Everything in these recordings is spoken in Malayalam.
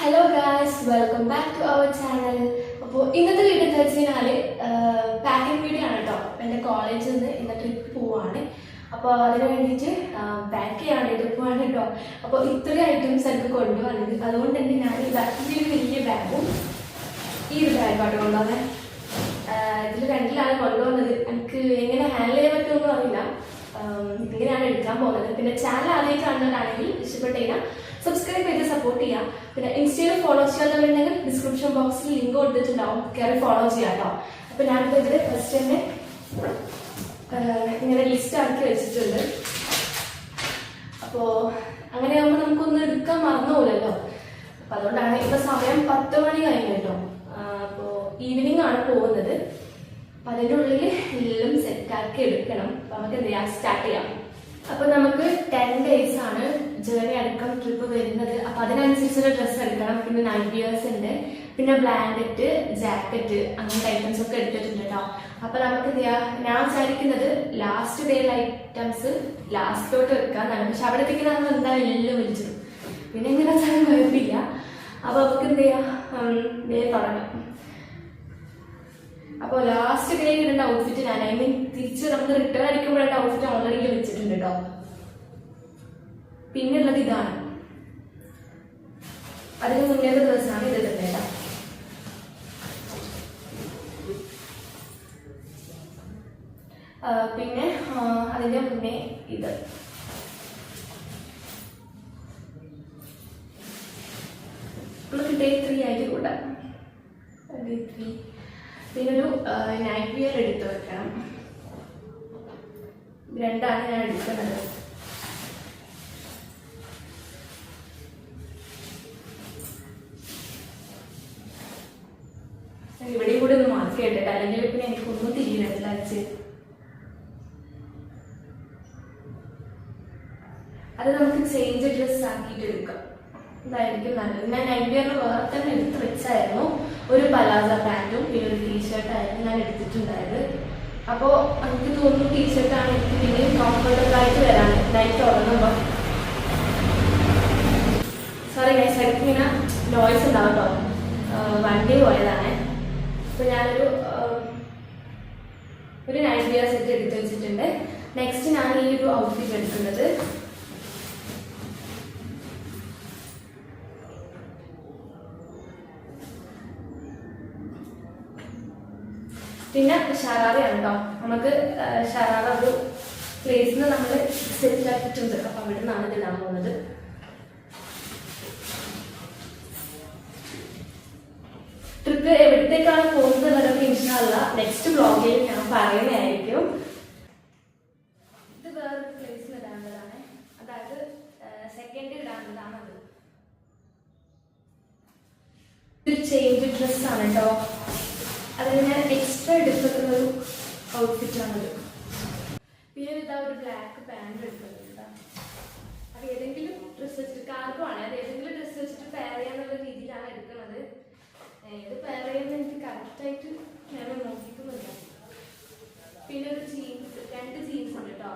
Hello guys, welcome back to our channel. അപ്പോൾ ഇന്നത്തെ വീഡിയോ എന്ന് വെച്ചാൽ പാക്കിംഗ് വീഡിയോ ആണ് കേട്ടോ. എൻ്റെ കോളേജിൽ നിന്ന് ഇന്ന് ട്രിപ്പ് പോവാണ്. അപ്പോൾ അതിന് വേണ്ടിയിട്ട് പാക്ക് ചെയ്യാൻ ട്രിപ്പ് പോവാണ് കേട്ടോ. അപ്പോൾ ഇത്രയും ഐറ്റംസ് എനിക്ക് കൊണ്ടുവന്നത്, അതുകൊണ്ട് തന്നെ ഞാൻ ഈ ഒരു വലിയ ബാഗും ഈ ഒരു ബാഗാണ് കൊണ്ടുവന്നത്. ഇതിൽ രണ്ടിലാണ് കൊണ്ടുവന്നത്. എനിക്ക് എങ്ങനെ ഹാൻഡിൽ ചെയ്യാൻ പറ്റുമെന്ന് അറിയില്ല. ഇങ്ങനെയാണ് എടുക്കാൻ പോകുന്നത്. പിന്നെ ചാനൽ ആദ്യമായി കാണുന്നതാണെങ്കിൽ ഇഷ്ടപ്പെട്ടു സബ്സ്ക്രൈബ് ചെയ്ത് സപ്പോർട്ട് ചെയ്യാം. പിന്നെ ഇൻസ്റ്റയിൽ ഫോളോ ചെയ്യാന്നുണ്ടെങ്കിൽ ഡിസ്ക്രിപ്ഷൻ ബോക്സിൽ ലിങ്ക് കൊടുത്തിട്ടുണ്ടാവും, കയറി ഫോളോ ചെയ്യാം കേട്ടോ. അപ്പോൾ ഞാനിപ്പോൾ ഇതിൽ ഫസ്റ്റ് തന്നെ ഇങ്ങനെ ലിസ്റ്റ് ആക്കി വെച്ചിട്ടുണ്ട്. അപ്പോൾ അങ്ങനെയാകുമ്പോൾ നമുക്കൊന്നും എടുക്കാൻ മറന്നു പോലല്ലോ. അപ്പോൾ അതുകൊണ്ടാണ് ഇപ്പോൾ സമയം 10 മണി കഴിഞ്ഞു കേട്ടോ. അപ്പോൾ ഈവനിങ് ആണ് പോകുന്നത്. അപ്പം അതിൻ്റെ ഉള്ളിൽ എല്ലാം സെറ്റാക്കി എടുക്കണം. അപ്പം നമുക്ക് എന്ത് ചെയ്യാം, സ്റ്റാർട്ട് ചെയ്യാം. അപ്പോൾ നമുക്ക് 10 days ആണ് ജേർണി അടക്കം ട്രിപ്പ് വരുന്നത്. അപ്പം അതിനനുസരിച്ചുള്ള ഡ്രസ്സ് എടുക്കണം. പിന്നെ നൈറ്റ് വിയേഴ്സ് ഉണ്ട്, പിന്നെ ബ്ലാങ്കറ്റ്, ജാക്കറ്റ്, അങ്ങനത്തെ ഐറ്റംസ് ഒക്കെ എടുത്തിട്ടുണ്ട് കേട്ടോ. അപ്പം നമുക്ക് എന്ത് ചെയ്യാം, ഞാൻ വിചാരിക്കുന്നത് ലാസ്റ്റ് ഡേയിലെ ഐറ്റംസ് ലാസ്റ്റിലോട്ട് വെക്കാന്നാണ്. പക്ഷെ അവിടത്തേക്ക് നമ്മൾ എന്തായാലും എല്ലാം വിളിച്ചിടും. പിന്നെ എങ്ങനെ വെച്ചാലും കുഴപ്പമില്ല. അപ്പോൾ നമുക്ക് എന്ത് ചെയ്യാം, തുടങ്ങാം. അപ്പോൾ ലാസ്റ്റ് ഡേ ഇടേണ്ട ഔട്ട്ഫിറ്റ് ഞാൻ തിരിച്ച് നമുക്ക് റിട്ടേൺ അടിക്കുമ്പോഴേണ്ട ഔട്ട്ഫിറ്റ് ഓൾറെഡി വെച്ചിട്ടുണ്ട് കേട്ടോ. പിന്നുള്ളത് ഇതാണ്. അതിന് മുന്നേത്തെ ദിവസമാണ് ഇത് തന്നെ കേട്ടോ. പിന്നെ അതിന്റെ മുന്നേ ഇത് നമുക്ക് ഡേ 3 ആയിട്ട് കൂടാം. ഡേ 3 പിന്നൊരു നൈറ്റ് വിയർ എടുത്ത് വെക്കണം. രണ്ടാണ് ഞാൻ എടുക്കുന്നത്. ഇവിടെയും കൂടെ ഒന്ന് മാർക്ക് ചെയ്തിട്ട്, അല്ലെങ്കിൽ പിന്നെ എനിക്കൊന്നും തിരിയുന്നില്ല. അത് നമുക്ക് ചേഞ്ച് ഡ്രസ് ആക്കിയിട്ട് എടുക്കാം. ഇതായിരിക്കും നല്ലത്. ഞാൻ നൈറ്റ് വിയറിൽ വേറെ തന്നെ എടുത്ത് വെച്ചായിരുന്നു. ഒരു പലാസ പാൻറ്റും പിന്നെ ഒരു ടീഷർട്ടായിരുന്നു ഞാൻ എടുത്തിട്ടുണ്ടായത്. അപ്പോൾ എനിക്ക് തോന്നുന്നു ടീഷർട്ടാണ് എനിക്ക് പിന്നെയും കംഫർട്ടബിൾ ആയിട്ട് വരാൻ നൈറ്റ് തുടങ്ങുമ്പോൾ. സോറി ഗൈസ്, ഇടയ്ക്ക് ഇങ്ങനെ നോയ്സ് ഉണ്ടാവും കേട്ടോ. വണ്ടി പോയതാണ്. അപ്പോൾ ഞാനൊരു നൈറ്റ് വിയർ സെറ്റ് എടുത്ത് വെച്ചിട്ടുണ്ട്. നെക്സ്റ്റ് ഞാൻ ഈ ഒരു ഔട്ട്ഫിറ്റ് എടുക്കുന്നത് പിന്നെ ഷറാറയാണ് കേട്ടോ. നമുക്ക് ഷറാറ ഒരു പ്ലേസിൽ നിന്ന് നമ്മൾ സെറ്റ് ആക്കിയിട്ടുണ്ട്. അപ്പം അവിടെ നിന്നാണ് ഇതിടാൻ പോകുന്നത്. ട്രിപ്പ് എവിടത്തേക്കാണ് പോകുന്നത് എന്നൊക്കെ ഇൻഷാല്ല നെക്സ്റ്റ് വ്ളോഗിൽ ഞാൻ പറയുന്നതായിരിക്കും. ഇത് വേറൊരു പ്ലേസിൽ ഇടാനുള്ളതാണ്, അതായത് സെക്കൻഡ് ഇടാനുള്ളതാണ്. അത് ഒരു ചേഞ്ച് ഡ്രസ്സാണ് കേട്ടോ. അതിന് ഞാൻ എക്സ്ട്രാ എടുക്കുന്ന ഒരു ഔട്ട്ഫിറ്റാണത്. പിന്നെ ഇതാ ഒരു ബ്ലാക്ക് പാൻറ് എടുക്കുന്നുണ്ട്. അത് ഏതെങ്കിലും ഡ്രസ്സ് വെച്ചിട്ട് കാർഗോ ആണ്, അത് ഏതെങ്കിലും ഡ്രസ്സ് വെച്ചിട്ട് പെയർ ചെയ്യാനുള്ള രീതിയിലാണ് എടുക്കുന്നത്. ഏത് പെയർ ചെയ്യുന്നത് എനിക്ക് കറക്റ്റായിട്ട് ഞാൻ നോക്കിക്കുന്നില്ല. പിന്നെ ഒരു ജീൻസ്, 2 ജീൻസ് ഉണ്ട് കേട്ടോ.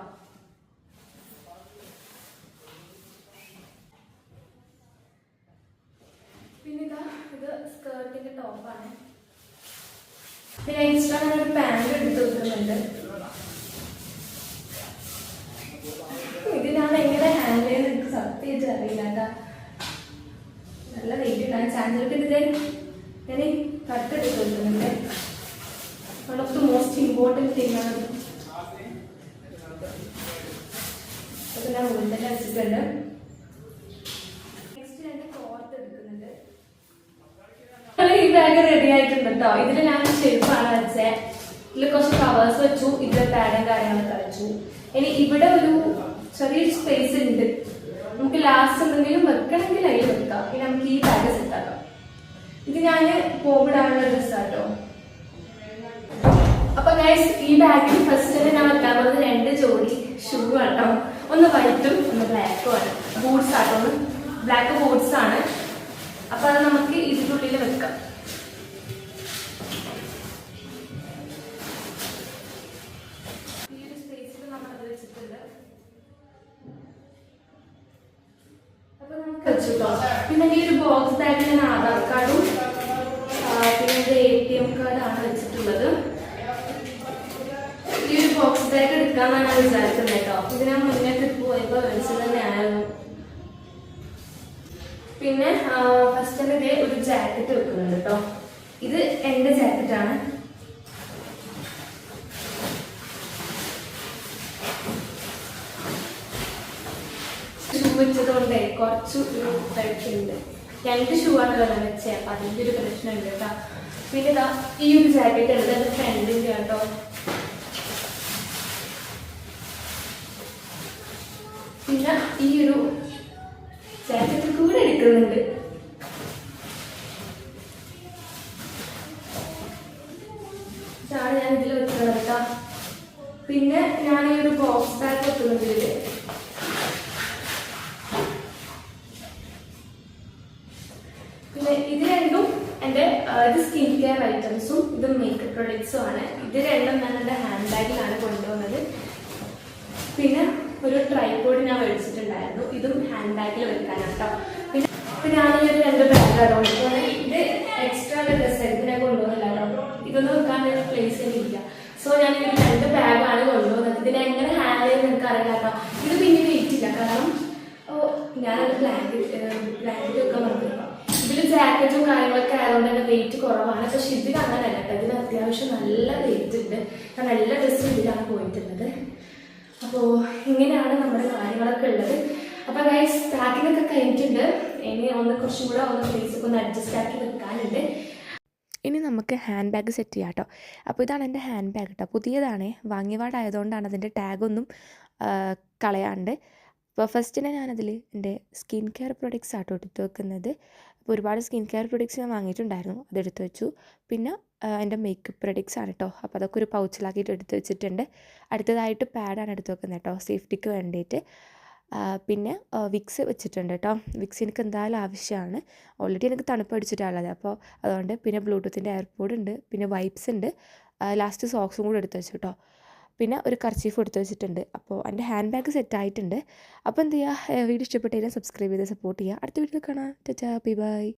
പിന്നെ ഇതാ ഇത് സ്കേർട്ടിന്റെ ടോപ്പാണ്. പിന്നെ എക്സ്ട്രാ ഞാനൊരു പാൻറ് എടുത്ത് വെക്കുന്നുണ്ട്. ഇതിനാണ് എങ്ങനെ ഹാൻഡിൽ ചെയ്യുന്നത് എനിക്ക് സത്യമായിട്ട് അറിയില്ല കേട്ടാ. നല്ല വെയിറ്റ് ഇടാൻ ചാൻസ്. പിന്നെ ഞാൻ കട്ട് എടുത്ത് വെക്കുന്നുണ്ട്. One of the most important thing ആണ്. അതൊക്കെ ഞാൻ മുകളിൽ തന്നെ വെച്ചിട്ടുണ്ട്. നെക്സ്റ്റ് ഞാൻ ക്ലോത്ത് എടുക്കുന്നുണ്ട്. ഈ ബാഗ് റെഡി ആയിട്ടുണ്ട് കേട്ടോ. ഇതിൽ ഞാൻ ഷെൽഫാണ് വെച്ചത്. ഇതിൽ കുറച്ച് കവേഴ്സ് വെച്ചു. ഇതിൽ പാഡും കാര്യങ്ങളൊക്കെ വെച്ചു. ഇനി ഇവിടെ ഒരു ചെറിയൊരു സ്പേസ് ഉണ്ട്. നമുക്ക് ലാസ്റ്റ് എന്തെങ്കിലും വെക്കണമെങ്കിൽ അതിൽ വെക്കാം. പിന്നെ നമുക്ക് ഈ ബാഗ് സെറ്റാക്കാം. ഇത് ഞാൻ പോകിടാനുള്ള ഡ്രസ്സാട്ടോ. അപ്പൊ ഗൈസ്, ഈ ബാഗിൽ ഫസ്റ്റ് തന്നെ ഞാൻ വെക്കാൻ പോകുന്നത് 2 ജോഡി ഷൂ ആട്ടോ. ഒന്ന് വൈറ്റും ഒന്ന് ബ്ലാക്കും ആണ്. ബൂട്ട്സ് ആട്ടോ. ഒന്ന് ബ്ലാക്ക് ബൂട്ട്സ് ആണ്. അപ്പൊ അത് നമുക്ക് ഇതിനുള്ളിൽ വെക്കാം. ഈ ഒരു സ്പേസിൽ നമ്മൾ അത് വെച്ചിട്ടുണ്ട്. അപ്പൊ നമുക്ക് വെച്ചിട്ടോ. പിന്നെ ഈ ഒരു ബോക്സ് ബാഗിൽ ഞാൻ ആധാർ കാർഡും പിന്നെ എൻ്റെ ATM കാർഡാണ് വെച്ചിട്ടുള്ളത്. ഈ ഒരു ബോക്സ് ബാഗ് എടുക്കാന്നാണ് ഞാൻ വിചാരിക്കുന്നത് കേട്ടോ. ഇത് ഞാൻ മുന്നേ ട്രിപ്പ് പോയപ്പോൾ മേടിച്ചത് തന്നെയായിരുന്നു. പിന്നെ ഫസ്റ്റ് തന്നെ ഇതേ ഒരു ജാക്കറ്റ് വെക്കുന്നുണ്ട് കേട്ടോ. ഇത് എൻ്റെ ജാക്കറ്റാണ്. ഷൂ വെച്ചതുകൊണ്ടേ കുറച്ച് ഒരു കഴിക്കുന്നുണ്ട്. 2 ഷൂ ആണ് വെള്ളം വെച്ചേ, അപ്പൊ അതിൻ്റെ ഒരു പ്രശ്നമുണ്ട് കേട്ടോ. പിന്നെ ഇതാ ഈ ഒരു ജാക്കറ്റ് ഉണ്ട്, എൻ്റെ ഫ്രണ്ടിൻ്റെ കേട്ടോ. പിന്നെ ഈ ഒരു ജാക്കറ്റ് കൂടെ എടുക്കുന്നുണ്ട്. ഇതാണ് ഞാൻ ഇതിൽ വെക്കുന്നത് കേട്ടോ. പിന്നെ ഞാൻ ഈ ഒരു ബോക്സ് ബാഗ് വെക്കുന്നുണ്ട് ഇതില്. പിന്നെ ഇത് രണ്ടും എൻ്റെ ഇത് സ്കിൻ കെയർ ഐറ്റംസും ഇത് മേക്കപ്പ് പ്രൊഡക്ട്സും ആണ്. ഇത് രണ്ടും ഞാൻ എൻ്റെ ഹാൻഡ് ബാഗിലാണ് കൊണ്ടുവന്നത്. പിന്നെ ഒരു ട്രൈപോഡ് ഞാൻ മേടിച്ചിട്ടുണ്ടായിരുന്നു, ഇതും ഹാൻഡ് ബാഗിൽ വെക്കാനാണ് കേട്ടോ. പിന്നെ ഞാൻ ഈ ഒരു 2 ബാഗാണോ, ഇത് എക്സ്ട്രാ ഡ്രസ്സായിരുന്നു, ഞാൻ കൊണ്ടുപോകുന്നില്ല കേട്ടോ. ഇതൊന്നും വെക്കാൻ പ്ലേസ് ഇല്ല. സോ ഞാൻ ഈ 2 ബാഗാണ് കൊണ്ടുപോകുന്നത്. ഇതിനെ എങ്ങനെ ഹാൻഡിൽ ചെയ്ത് നിങ്ങൾക്ക് അറിയില്ല കേട്ടോ. ഇത് പിന്നെ വെയിറ്റ് ഇല്ല, കാരണം ഞാനത് ബ്ലാങ്കറ്റ് വെക്കാൻ പറഞ്ഞില്ല. ഇതിൽ ജാക്കറ്റും കാര്യങ്ങളൊക്കെ ആയതുകൊണ്ട് തന്നെ വെയിറ്റ് കുറവാണ്. പക്ഷെ ഇതിൽ അങ്ങനെയല്ല കേട്ടോ. ഇതിന് അത്യാവശ്യം നല്ല വെയിറ്റ് ഉണ്ട്, കാരണം എല്ലാ ഡ്രസ്സും ഇതിലാണ് പോയിട്ടുള്ളത്. അപ്പോൾ ഇങ്ങനെയാണ് നമ്മുടെ കാര്യങ്ങളൊക്കെ ഉള്ളത്. അപ്പോൾ ഗൈസ് പാക്കിംഗ് ഒക്കെ കഴിഞ്ഞിട്ടുണ്ട്. ഇനി കുറച്ചും കൂടെ പ്ലേസൊക്കെ ഒന്ന് അഡ്ജസ്റ്റ് ആക്കി വെക്കാനുണ്ട്. ഇനി നമുക്ക് ഹാൻഡ് ബാഗ് സെറ്റ് ചെയ്യാം കേട്ടോ. അപ്പോൾ ഇതാണ് എൻ്റെ ഹാൻഡ് ബാഗ് കേട്ടോ. പുതിയതാണേ, വാങ്ങിയപാടായതുകൊണ്ടാണ് അതിൻ്റെ ടാഗൊന്നും കളയാണ്ട്. അപ്പോൾ ഫസ്റ്റിനെ ഞാനതിൽ എൻ്റെ സ്കിൻ കെയർ പ്രൊഡക്ട്സ് ആട്ടോ എടുത്ത് വെക്കുന്നത്. അപ്പോൾ ഒരുപാട് സ്കിൻ കെയർ പ്രൊഡക്ട്സ് ഞാൻ വാങ്ങിയിട്ടുണ്ടായിരുന്നു, അതെടുത്ത് വെച്ചു. പിന്നെ എൻ്റെ മേക്കപ്പ് പ്രൊഡക്ട്സ് ആണ് കേട്ടോ. അപ്പോൾ അതൊക്കെ ഒരു പൗച്ചിലാക്കിയിട്ട് എടുത്ത് വെച്ചിട്ടുണ്ട്. അടുത്തതായിട്ട് പാഡാണ് എടുത്ത് വെക്കുന്നത് കേട്ടോ, സേഫ്റ്റിക്ക് വേണ്ടിയിട്ട്. പിന്നെ വിക്സ് വെച്ചിട്ടുണ്ട് കേട്ടോ. വിക്സ് എനിക്ക് എന്തായാലും ആവശ്യമാണ്. ഓൾറെഡി എനിക്ക് തണുപ്പ് അടിച്ചിട്ടുള്ളത്, അപ്പോൾ അതുകൊണ്ട്. പിന്നെ ബ്ലൂടൂത്തിൻ്റെ എയർപോഡ് ഉണ്ട്, പിന്നെ വൈപ്സ് ഉണ്ട്, ലാസ്റ്റ് സോക്സും കൂടെ എടുത്ത് വെച്ചു കേട്ടോ. പിന്നെ ഒരു കർച്ചീഫ് എടുത്ത് വെച്ചിട്ടുണ്ട്. അപ്പോൾ എൻ്റെ ഹാൻഡ് ബാഗ് സെറ്റ് ആയിട്ടുണ്ട്. അപ്പോൾ എന്ത് ചെയ്യുക, വീഡിയോ ഇഷ്ടപ്പെട്ടെങ്കിൽ സബ്സ്ക്രൈബ് ചെയ്ത് സപ്പോർട്ട് ചെയ്യുക. അടുത്ത വീഡിയോ കാണാം. Tata, bye bye.